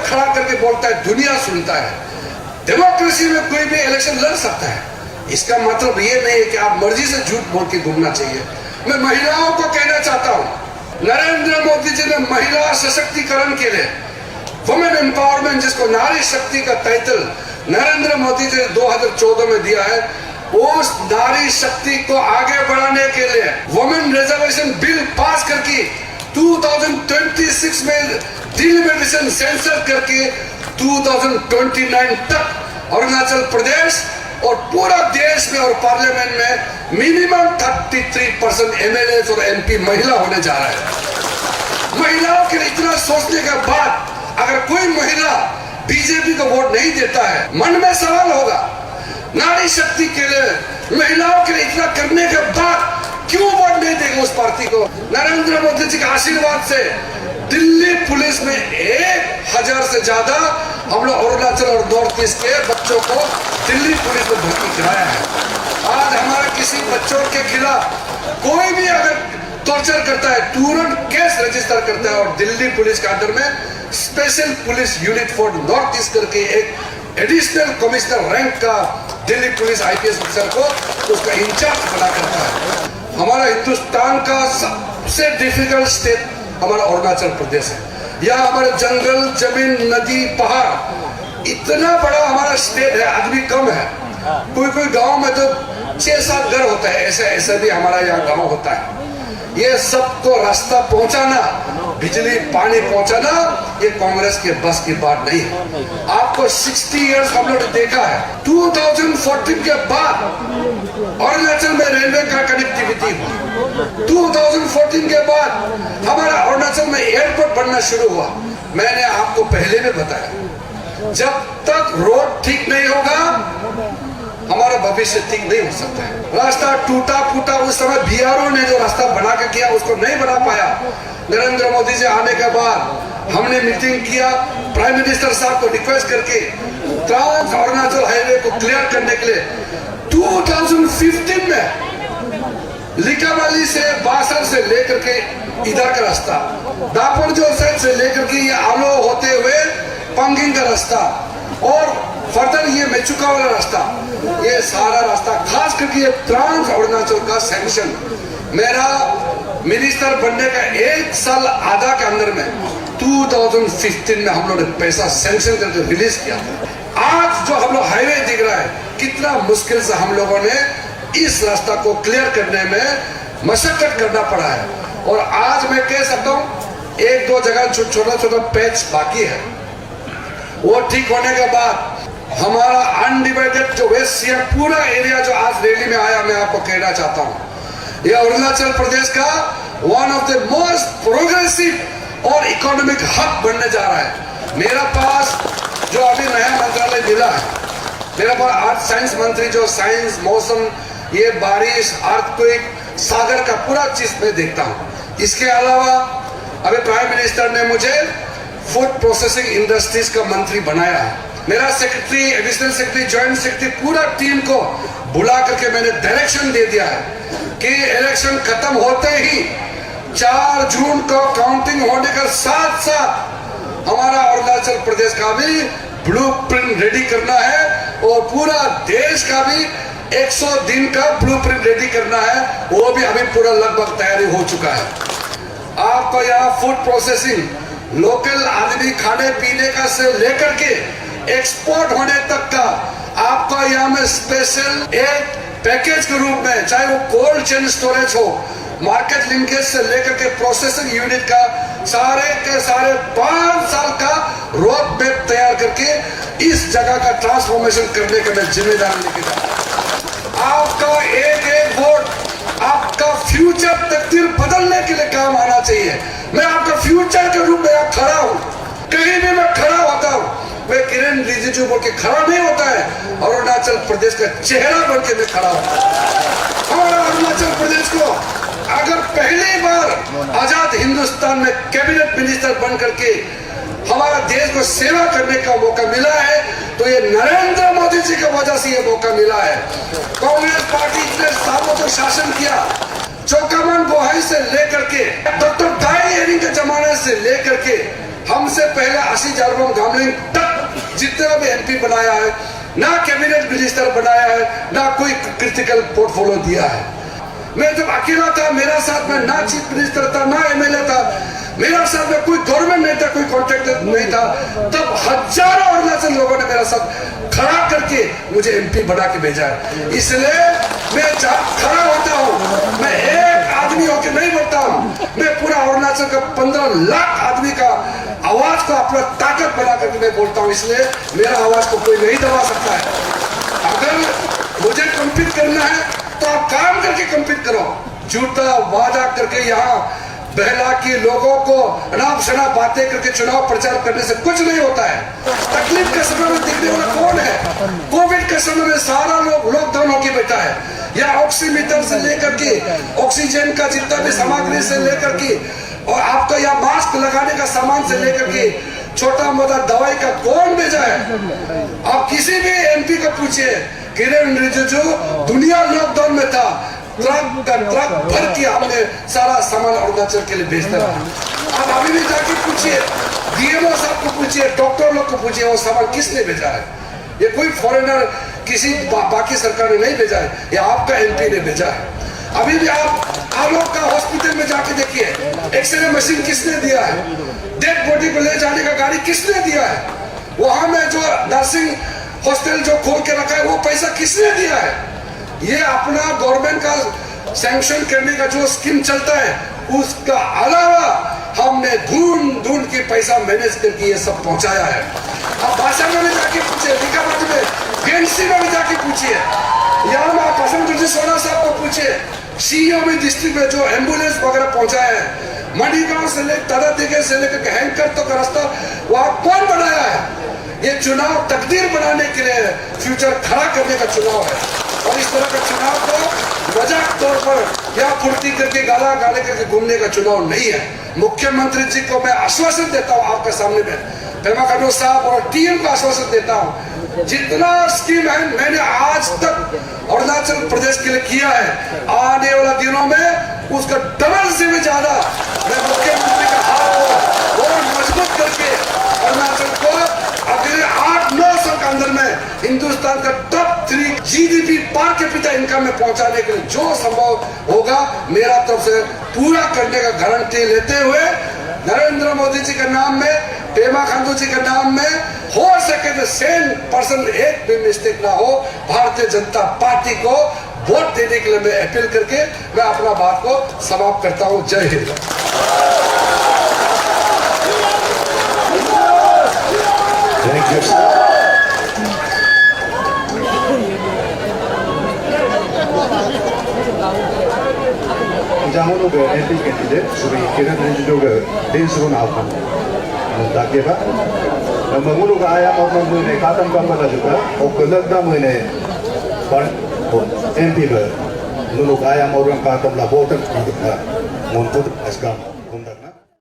खड़ा करके बोलता है, दुनिया सुनता है। डेमोक्रेसी में कोई भी इलेक्शन लड़ सकता है, इसका मतलब ये नहीं है कि आप मर्जी से झूठ बोल के घूमना चाहिए। मैं महिलाओं को कहना चाहता हूँ, नरेंद्र मोदी जी ने महिला सशक्तिकरण के लिए वुमेन एम्पावरमेंट, जिसको नारी शक्ति का टाइटल नरेंद्र मोदी जी ने 2014 में दिया है, उस नारी शक्ति को आगे बढ़ाने के लिए वुमेन रिजर्वेशन बिल पास करके 2026 में डिलिमिटेशन सेंसर करके 2029 तक अरुणाचल प्रदेश और पूरा देश में और पार्लियामेंट में मिनिमम 33% एमएलए और एमपी महिला होने जा रहा है। महिलाओं के लिए इतना सोचने के बाद अगर कोई महिला बीजेपी को वोट नहीं देता है, मन में सवाल होगा, नारी शक्ति के लिए महिलाओं के लिए इतना करने के बाद क्यों वोट नहीं देगा उस पार्टी को। नरेंद्र मोदी जी के आशीर्वाद से दिल्ली पुलिस में 1000 से ज्यादा हम लोग अरुणाचल और नॉर्थ ईस्ट के बच्चों को दिल्ली पुलिस में भर्ती कराया है। आज हमारे किसी बच्चों के खिलाफ कोई भी अगर टॉर्चर करता है, तुरंत केस रजिस्टर करता है और दिल्ली पुलिस के अंदर में special police unit for north east करके एक एडिशनल कमिश्नर रैंक का दिल्ली पुलिस आईपीएस अफसर को उसका इंचार्ज बना करता है। हमारा हिंदुस्तान का सबसे डिफिकल्ट स्टेट हमारा अरुणाचल प्रदेश है। यहाँ हमारे जंगल, जमीन, नदी, पहाड़, इतना बड़ा हमारा स्टेट है, आदमी कम है। कोई कोई गांव में तो 6-7 घर होता है, ऐसे भी हमारा यहाँ गांव होता है। ये सबको रास्ता पहुंचाना, बिजली पानी पहुंचाना, ये कांग्रेस के बस की बात नहीं है। आपको 60 इयर्स हम लोग ने देखा है। 2014 के बाद अरुणाचल में रेलवे का कनेक्टिविटी हुआ। 2014 के बाद हमारा अरुणाचल में एयरपोर्ट बनना शुरू हुआ। मैंने आपको पहले भी बताया, जब तक रोड ठीक नहीं होगा हमारा भविष्य ठीक नहीं हो सकता है। रास्ता टूटा फूटा, उस समय बीआरओ ने जो रास्ता बना के किया उसको नहीं बना पाया। नरेंद्र मोदी जी आने के बाद हमने मीटिंग किया, प्राइम मिनिस्टर साहब को रिक्वेस्ट करके ट्रांस अरुणाचल हाईवे को क्लियर करने के लिए 2015 में लिकाबाली से, बासर से लेकर के इधर का रास्ता, दापोरिजो साइड से लेकर के ये आलो होते हुए पंगिंग का रास्ता और फर्दर ये मेचुका वाला रास्ता, ये सारा रास्ता खास करके ये ट्रांस अरुणाचल का सैंक्शन मेरा मिनिस्टर बनने का 1 साल आधा के अंदर में 2015 में हम लोग ने पैसा सैंक्शन करके रिलीज किया था। आज जो हम लोग हाईवे दिख रहा है, कितना मुश्किल से हम लोगों ने इस रास्ता को क्लियर करने में मशक्कत करना पड़ा है। और आज मैं कह सकता हूँ 1-2 जगह छोटा छोटा पैच बाकी है, वो ठीक होने के बाद हमारा अनडिवाइडेड जो वेस्ट सियांग पूरा एरिया जो आज रैली में आया, मैं आपको कहना चाहता हूँ, ये अरुणाचल प्रदेश का one of the most progressive और इकोनॉमिक हब बनने जा रहा है। मेरा पास जो अभी नया मंत्रालय मिला है, मेरा पास आर्थ साइंस मंत्री जो साइंस, मौसम, ये बारिश, अर्थक्वेक, सागर का पूरा चीज में देखता हूँ। इसके अलावा अभी प्राइम मिनिस्टर ने मुझे फूड प्रोसेसिंग इंडस्ट्रीज का मंत्री बनाया है। मेरा secretary, additional secretary, joint secretary, पूरा टीम को बुला करके मैंने डायरेक्शन दे दिया है कि इलेक्शन खत्म होते ही 4 जून को काउंटिंग होने के साथ साथ हमारा अरुणाचल प्रदेश का भी ब्लूप्रिंट रेडी करना है और पूरा देश का भी 100 दिन का ब्लूप्रिंट रेडी करना है। वो भी अभी पूरा लगभग तैयारी हो चुका है। आपको यहाँ फूड प्रोसेसिंग, लोकल आदमी खाने पीने का से लेकर के एक्सपोर्ट होने तक का आपका यहाँ में स्पेशल एक पैकेज के रूप में, चाहे वो कोल्ड चेन स्टोरेज हो, मार्केट लिंकेज से लेकर के प्रोसेसिंग यूनिट का सारे के सारे 5 साल का रोड मैप तैयार करके इस जगह का ट्रांसफॉर्मेशन करने का मैं जिम्मेदारी लेके जा रहा हूं। आपका एक वोट आपका फ्यूचर तकदीर बदलने के लिए काम आना चाहिए। मैं आपका फ्यूचर के रूप में यहाँ खड़ा हूँ, कहीं भी मैं खड़ा होता हूँ, मैं किरण रिजिजू बोल के खड़ा नहीं होता है, अरुणाचल प्रदेश का चेहरा बन के मैं खड़ा होता हूँ। हमारा अरुणाचल प्रदेश को अगर पहली बार आजाद हिंदुस्तान में कैबिनेट मिनिस्टर बन करके हमारा देश को सेवा करने का मौका मिला है, तो ये नरेंद्र मोदी जी की वजह से ये मौका मिला है। कांग्रेस पार्टी इतने सालों तक शासन किया, चौकामन बोहाई से लेकर के डॉक्टर दाई एरिंग के जमाने से लेकर के हम हमसे पहले आशी जारबम गामलिंग तक जितना भी एमपी बनाया है, ना कैबिनेट मिनिस्टर बनाया है, ना कोई क्रिटिकल पोर्टफोलियो दिया है। मैं जब अकेला था, मेरा साथ में ना चीफ मिनिस्टर था, ना एमएलए था, मेरा साथ में कोई गवर्नमेंट नहीं था, कोई कॉन्ट्रैक्टर नहीं था, तब हजारों अरुणाचल लोगों ने मेरा साथ खड़ा करके मुझे एमपी बना के भेजा है। इसलिए मैं जब खड़ा होता हूँ, मैं एक आदमी होकर नहीं बोलता हूँ, मैं पूरा अरुणाचल का 15 लाख आदमी का आवाज को अपना ताकत बना करके मैं बोलता हूँ। इसलिए मेरा आवाज को कोई नहीं दबा सकता है। अगर मुझे कम्पीट करना है तो आप काम करके कम्पीट करो। झूठा वादा करके यहाँ बहला के लोगों को अनाप शनाप बातें करके चुनाव प्रचार करने से कुछ नहीं होता है। तकलीफ के समय में दिखने वाला कौन है? कोविड के समय में सारा लोग लॉकडाउन होके बैठा है, या ऑक्सीमीटर से लेकर के ऑक्सीजन का जितना भी सामग्री से लेकर के और आपका यहाँ मास्क लगाने का सामान से लेकर के छोटा मोटा दवाई का कौन भेजा है? आप किसी भी एमपी को पूछिए, किरण रिजिजू दुनिया लॉकडाउन में था, ट्रक भर के हमने सारा सामान अरुणाचल के लिए भेजता रहा। आप अभी भी जाके पूछिए, डीएमओ साहब को पूछिए, डॉक्टर लोग को पूछिए, वो सामान किसने भेजा है? ये कोई फॉरेनर किसी बाकी सरकार ने नहीं भेजा है, ये आपका एमपी ने भेजा है। अभी भी आप लोग का हॉस्पिटल में जाके देखिए, एक्सरे मशीन किसने दिया है? डेड बॉडी को ले जाने का गाड़ी किसने दिया है? वहां में जो नर्सिंग हॉस्टल जो खोल के रखा है, वो पैसा किसने दिया है? ये अपना गवर्नमेंट का सैंक्शन करने का जो स्कीम चलता है, उसका अलावा हमने ढूंढ के पैसा मैनेज करके ये सब पहुंचाया है। अब भाषा में भी जाके पूछिए, लिखावट में, बीएनसी में भी जाके पूछिए, यहाँ में आप पसंद सोना साहब को पूछिए, सीईओ में डिस्ट्रिक्ट में जो एम्बुलेंस वगैरह पहुंचाया है, मणिगांव से लेकर तरादेगे से लेकर हैंकर तक रास्ता वहां कौन बनाया है? ये चुनाव तकदीर बनाने के लिए, फ्यूचर खड़ा करने का चुनाव है। और इस तरह का चुनाव को मजाक तौर पर या फुर्ती करके गाला गाले करके घूमने का चुनाव नहीं है। मुख्यमंत्री जी को मैं आश्वासन देता हूँ आपके सामने में, पेमा खांडू साहब और टीम को आश्वासन देता हूँ, जितना स्कीम है मैंने आज तक अरुणाचल प्रदेश के लिए किया है, आने वाले दिनों में उसका डबल से भी ज्यादा मैं मुख्यमंत्री का हाथ और मजबूत करके अरुणाचल को अगले 8-9 साल के अंदर में हिंदुस्तान का top 3 GDP per capita income में पहुंचाने के लिए जो संभव होगा, मेरा तरफ से पूरा करने का गारंटी लेते हुए नरेंद्र मोदी जी के नाम में, पेमा खांडू जी के नाम में, हो सके तो 100% एक भी मिस्टेक ना हो, भारतीय जनता पार्टी को वोट देने के लिए मैं अपील करके मैं अपना बात को समाप्त करता हूं। जय Hind. Thank you. Jamono ke MP candidate Sri Kiran Rijidu ke Densru Naufan. Dakiba. Mengulo ke ayam orang mune katam kampala juga. Okelag dah mune MP ke. Mengulo ke ayam orang katam labotan kita. Muntut askam.